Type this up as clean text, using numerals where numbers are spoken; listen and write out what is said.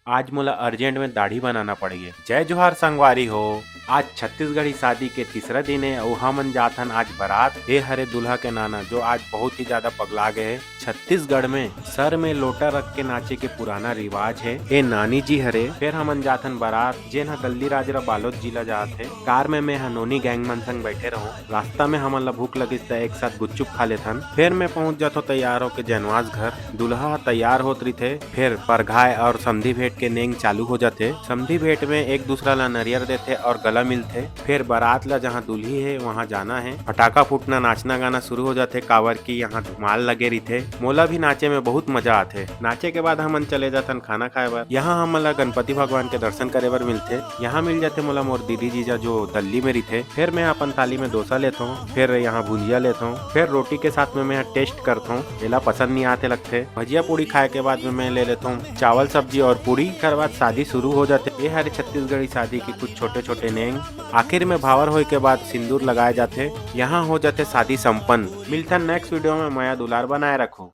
आज मोला अर्जेंट में दाढ़ी बनाना पड़गे। जय जोहार संगवारी हो। आज छत्तीसगढ़ी शादी के तीसरा दिन है और हमन जाथन आज बारात। ए हरे दूल्हा के नाना जो आज बहुत ही ज्यादा पगला गए है। छत्तीसगढ़ में सर में लोटा रख के नाचे के पुराना रिवाज है। ए नानी जी हरे फिर हमन जाथन बारात जेन ह गल्ली राजरा बालोद जिला जात है। कार में मैं हनोनी गैंग मन संग बैठे रहूं। रास्ता में हमन ला भूख लगिस त एक साथ गुपचुप खा लेथन। फिर मैं पहुंच जाथो तैयार होके जनवास घर। दूल्हा तैयार होत रहिथे। फिर परघाय और समधी भेंट के नेंग चालू हो जाते। समधी भेंट में एक दूसरा ला नरियर देते और गला मिलते। फिर बारात ला जहाँ दुल्ही है वहाँ जाना है। पटाखा फूटना नाचना गाना शुरू हो जाते। कावर की यहाँ धुमाल लगे रहिथे। मोला भी नाचे में बहुत मजा आते। नाचे के बाद हमन चले जातन खाना खाए बर। यहाँ हमन ला गणपति भगवान के दर्शन करे बर मिलते। यहाँ मिल जाते मोला मोर दीदी जीजा जो दिल्ली में रहिथे। फिर मैं अपन थाली में डोसा लेता हूँ। फिर यहाँ भुजिया लेता हूँ। फिर रोटी के साथ में मैं टेस्ट करता हूँ। एला पसंद नहीं आते लगते। भजिया पूड़ी खाए के बाद में मैं ले लेता हूँ चावल सब्जी और पूरी। कर बाद शादी शुरू हो जाते। ये हरे छत्तीसगढ़ी शादी की कुछ छोटे छोटे नेंग। आखिर में भावर होए के बाद सिंदूर लगाए जाते। यहाँ हो जाते शादी संपन्न। मिलता नेक्स्ट वीडियो में। माया दुलार बनाए रखो।